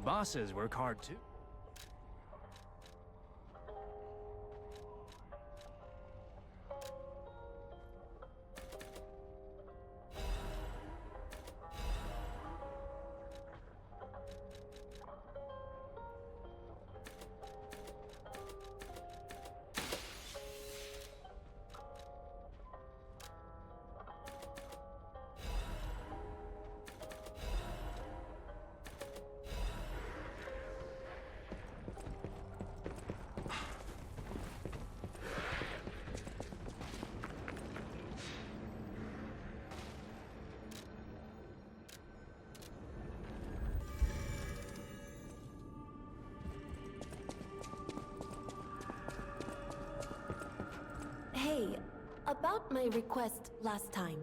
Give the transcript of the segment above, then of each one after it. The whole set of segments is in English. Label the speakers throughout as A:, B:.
A: bosses work hard too.
B: Hey, about my request last time.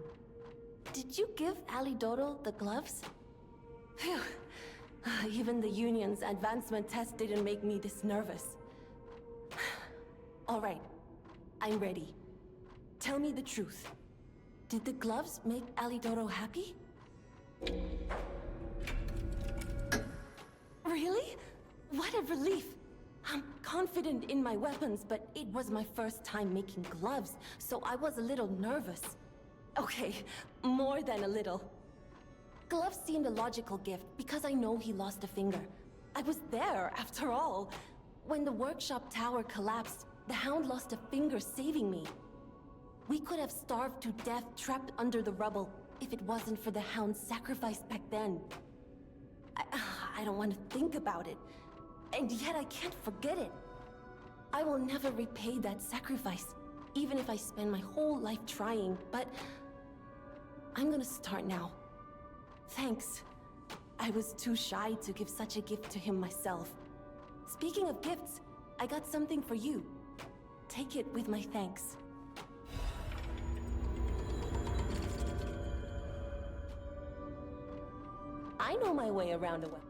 B: Did you give Alidoro the gloves? Phew. Even the Union's advancement test didn't make me this nervous. All right, I'm ready. Tell me the truth. Did the gloves make Alidoro happy? Really? What a relief! I'm confident in my weapons, but it was my first time making gloves, so I was a little nervous. Okay, more than a little. Gloves seemed a logical gift because I know he lost a finger. I was there, after all. When the workshop tower collapsed, the Hound lost a finger saving me. We could have starved to death trapped under the rubble if it wasn't for the Hound's sacrifice back then. I don't want to think about it. And yet I can't forget it. I will never repay that sacrifice, even if I spend my whole life trying, but I'm gonna start now. Thanks. I was too shy to give such a gift to him myself. Speaking of gifts, I got something for you. Take it with my thanks. I know my way around a weapon.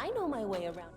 B: I know my way around.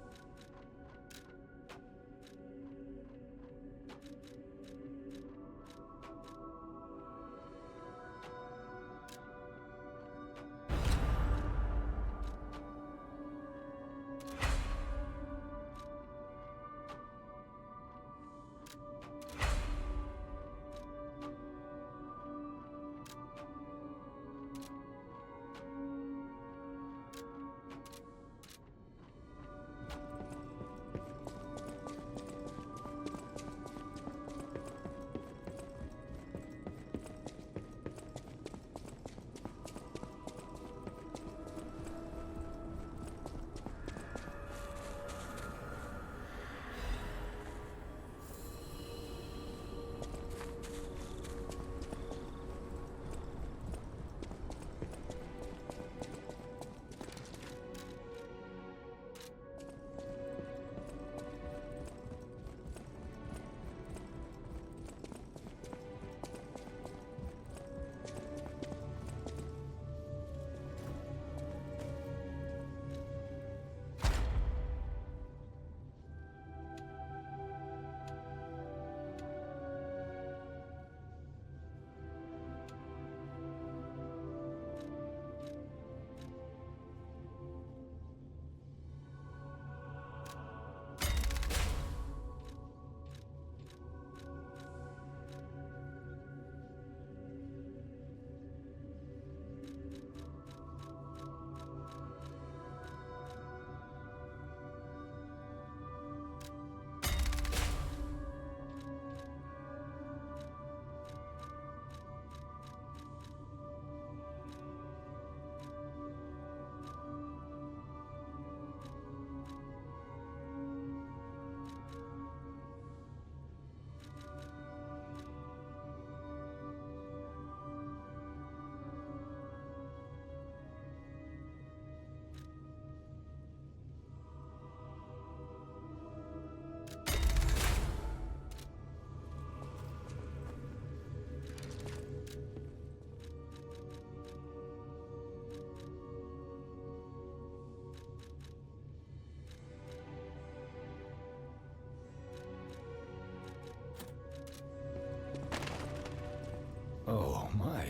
A: Oh my.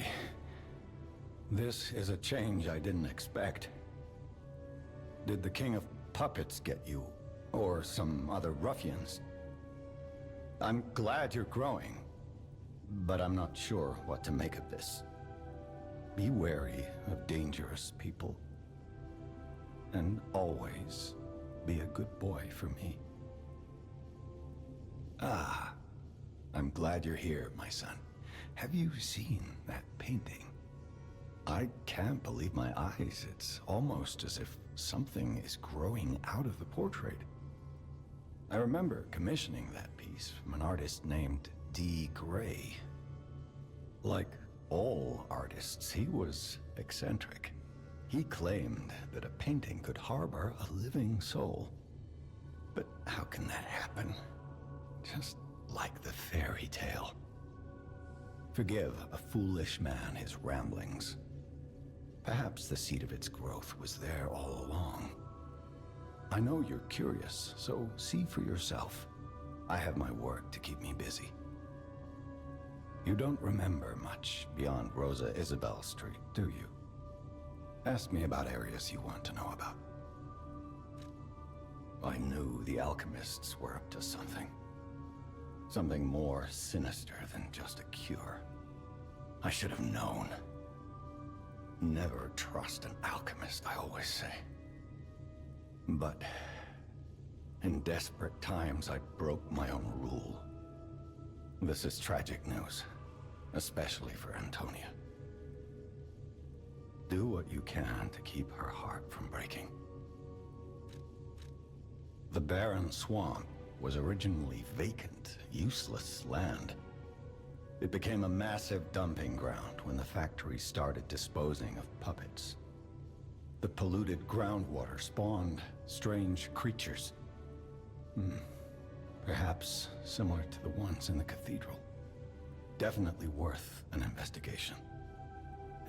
A: This is a change I didn't expect. Did the King of Puppets get you? Or some other ruffians? I'm glad you're growing, but I'm not sure what to make of this. Be wary of dangerous people. And always be a good boy for me. Ah, I'm glad you're here, my son. Have you seen that painting? I can't believe my eyes. It's almost as if something is growing out of the portrait. I remember commissioning that piece from an artist named D. Gray. Like all artists, he was eccentric. He claimed that a painting could harbor a living soul. But how can that happen? Just like the fairy tale. Forgive a foolish man his ramblings. Perhaps the seed of its growth was there all along. I know you're curious, so see for yourself. I have my work to keep me busy. You don't remember much beyond Rosa Isabel Street, do you? Ask me about areas you want to know about. I knew the alchemists were up to something. Something more sinister than just a cure. I should have known. Never trust an alchemist, I always say. But in desperate times, I broke my own rule. This is tragic news, especially for Antonia. Do what you can to keep her heart from breaking. The barren swamp was originally vacant, useless land. It became a massive dumping ground when the factory started disposing of puppets. The polluted groundwater spawned strange creatures. Perhaps similar to the ones in the cathedral. Definitely worth an investigation.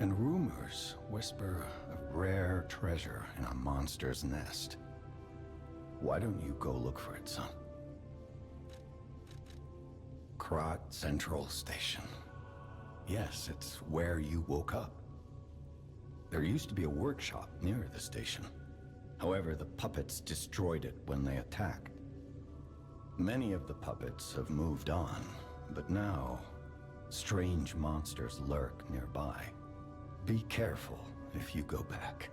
A: And rumors whisper of rare treasure in a monster's nest. Why don't you go look for it, son? Krat Central Station. Yes, it's where you woke up. There used to be a workshop near the station. However, the puppets destroyed it when they attacked. Many of the puppets have moved on, but now, strange monsters lurk nearby. Be careful if you go back.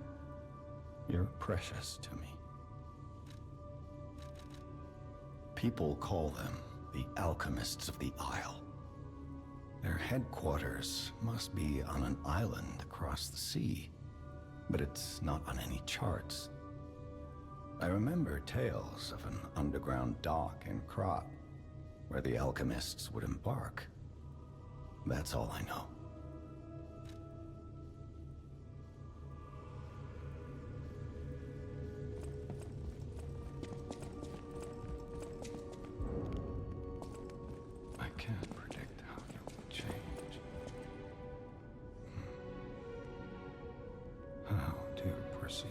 A: You're precious to me. People call them the alchemists of the Isle. Their headquarters must be on an island across the sea, but it's not on any charts. I remember tales of an underground dock in Krat, where the alchemists would embark. That's all I know. I can't predict how you will change. How to proceed?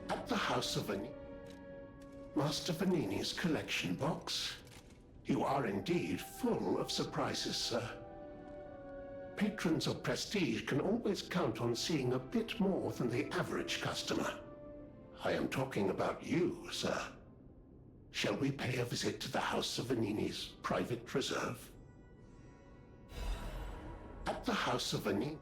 C: At the House of Master Vanini's collection box. You are indeed full of surprises, sir. Patrons of prestige can always count on seeing a bit more than the average customer. I am talking about you, sir. Shall we pay a visit to the House of Vanini's private reserve? At the House of Vanini...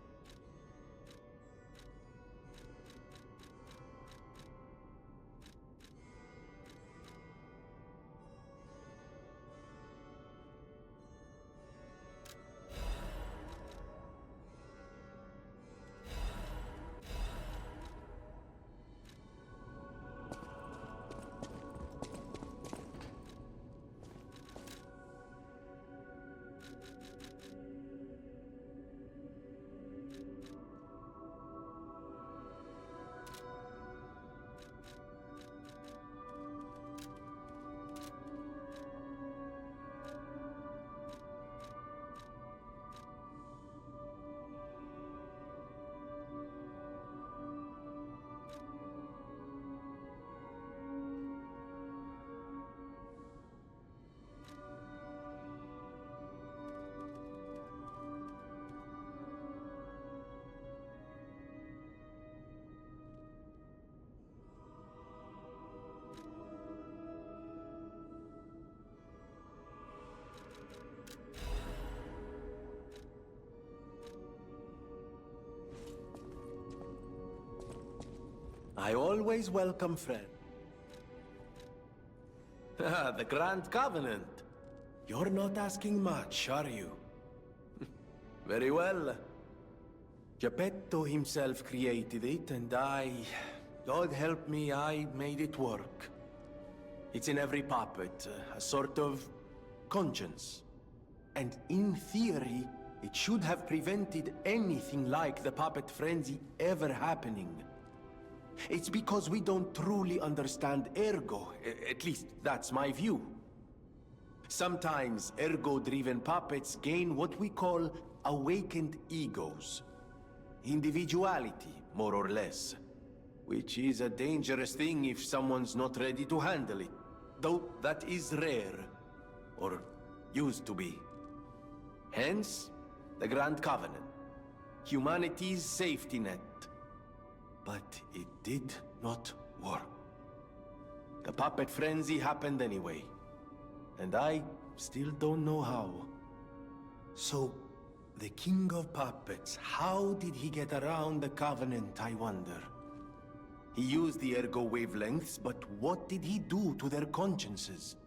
D: I always welcome friends. The Grand Covenant. You're not asking much, are you? Very well. Geppetto himself created it, and God help me, I made it work. It's in every puppet, a sort of conscience. And in theory, it should have prevented anything like the puppet frenzy ever happening. It's because we don't truly understand ergo. At least, that's my view. Sometimes ergo-driven puppets gain what we call awakened egos. Individuality, more or less. Which is a dangerous thing if someone's not ready to handle it. Though that is rare. Or used to be. Hence, the Grand Covenant. Humanity's safety net. But it did not work. The puppet frenzy happened anyway. And I still don't know how. So, the King of Puppets, how did he get around the Covenant, I wonder? He used the ergo wavelengths, but what did he do to their consciences?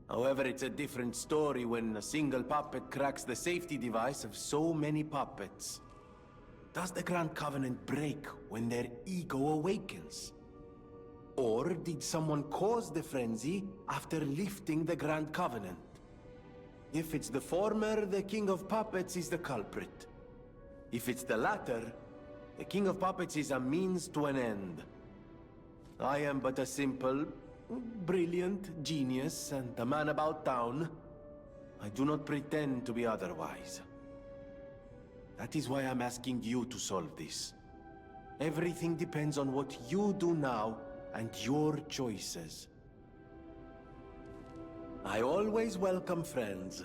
D: However, it's a different story when a single puppet cracks the safety device of so many puppets. Does the Grand Covenant break when their ego awakens? Or did someone cause the frenzy after lifting the Grand Covenant? If it's the former, the King of Puppets is the culprit. If it's the latter, the King of Puppets is a means to an end. I am but a simple, brilliant genius and a man about town. I do not pretend to be otherwise. That is why I'm asking you to solve this. Everything depends on what you do now and your choices. I always welcome friends.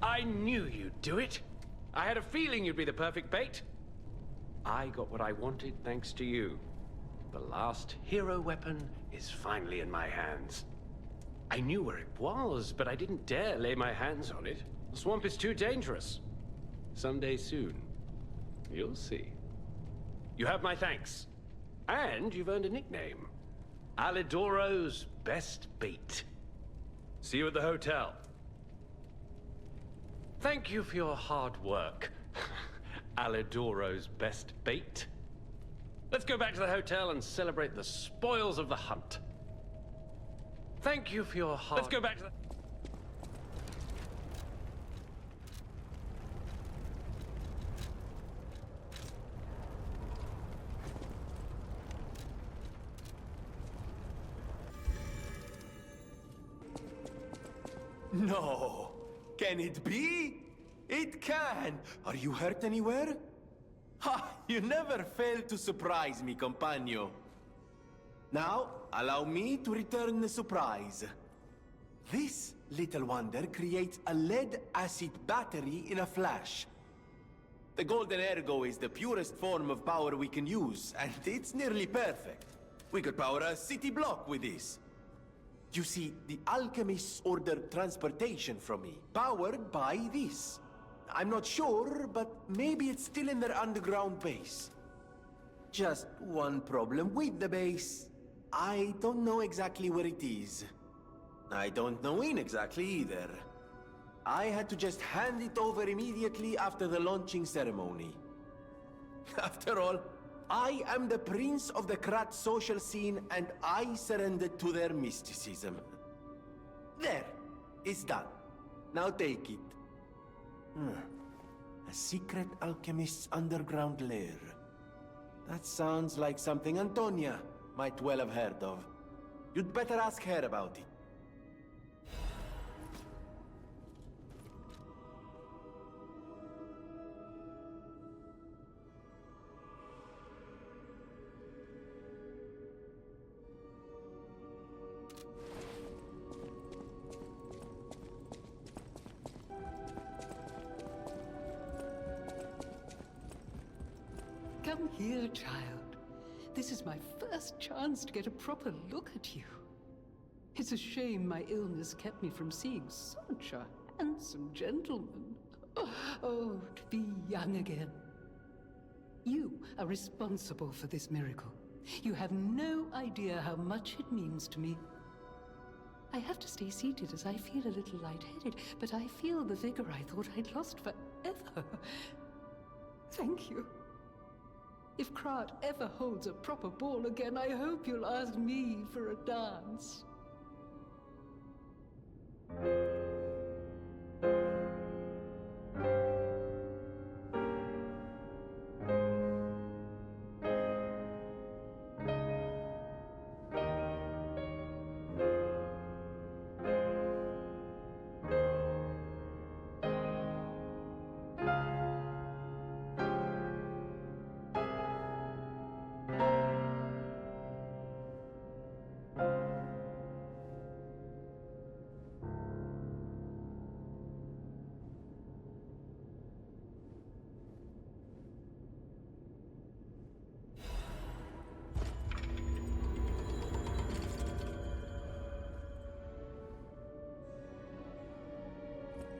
E: I knew you'd do it. I had a feeling you'd be the perfect bait. I got what I wanted thanks to you. The last hero weapon is finally in my hands. I knew where it was, but I didn't dare lay my hands on it. The swamp is too dangerous. Someday soon, you'll see. You have my thanks. And you've earned a nickname. Alidoro's best bait. See you at the hotel. Thank you for your hard work. Alidoro's best bait. Let's go back to the hotel and celebrate the spoils of the hunt. Thank you for your hard... Let's go back to the...
D: No! Can it be? It can! Are you hurt anywhere? Ha! You never fail to surprise me, compagno. Now, allow me to return the surprise. This little wonder creates a lead-acid battery in a flash. The golden ergo is the purest form of power we can use, and it's nearly perfect. We could power a city block with this. You see, the alchemists ordered transportation from me, powered by this. I'm not sure, but maybe it's still in their underground base. Just one problem with the base. I don't know exactly where it is. I don't know when exactly either. I had to just hand it over immediately after the launching ceremony. After all, I am the prince of the Krat social scene, and I surrendered to their mysticism. There, it's done. Now take it. A secret alchemist's underground lair. That sounds like something Antonia might well have heard of. You'd better ask her about it.
F: Come here, child. This is my first chance to get a proper look at you. It's a shame my illness kept me from seeing such a handsome gentleman. Oh, to be young again. You are responsible for this miracle. You have no idea how much it means to me. I have to stay seated as I feel a little lightheaded, but I feel the vigor I thought I'd lost forever. Thank you. If Krat ever holds a proper ball again, I hope you'll ask me for a dance.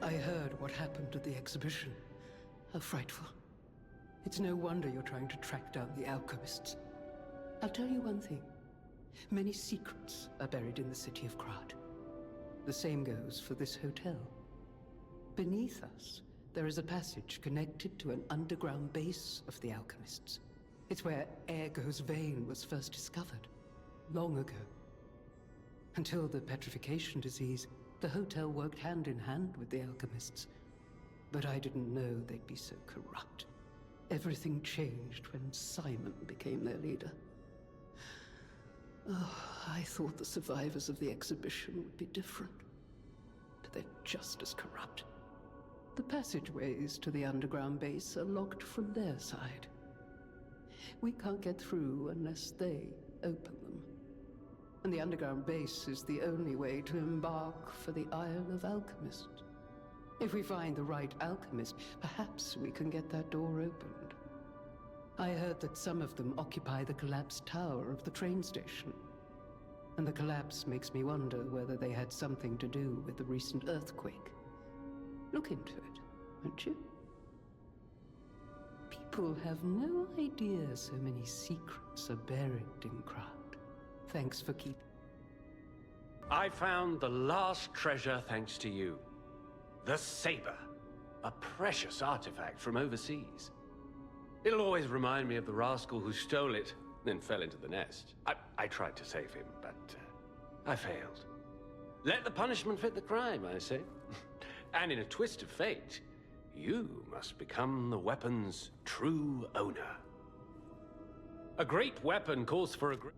F: I heard what happened at the exhibition. How frightful. It's no wonder you're trying to track down the alchemists. I'll tell you one thing. Many secrets are buried in the city of Krat. The same goes for this hotel. Beneath us, there is a passage connected to an underground base of the alchemists. It's where Ergo's vein was first discovered, long ago. Until the petrification disease, the hotel worked hand in hand with the alchemists. But I didn't know they'd be so corrupt. Everything changed when Simon became their leader. Oh, I thought the survivors of the exhibition would be different. But they're just as corrupt. The passageways to the underground base are locked from their side. We can't get through unless they open them. And the underground base is the only way to embark for the Isle of Alchemist. If we find the right alchemist, perhaps we can get that door opened. I heard that some of them occupy the collapsed tower of the train station. And the collapse makes me wonder whether they had something to do with the recent earthquake. Look into it, won't you? People have no idea so many secrets are buried in Crowd. Thanks for keeping...
E: I found the last treasure thanks to you. The saber. A precious artifact from overseas. It'll always remind me of the rascal who stole it, then fell into the nest. I tried to save him, but I failed. Let the punishment fit the crime, I say. And in a twist of fate, you must become the weapon's true owner. A great weapon calls for a great...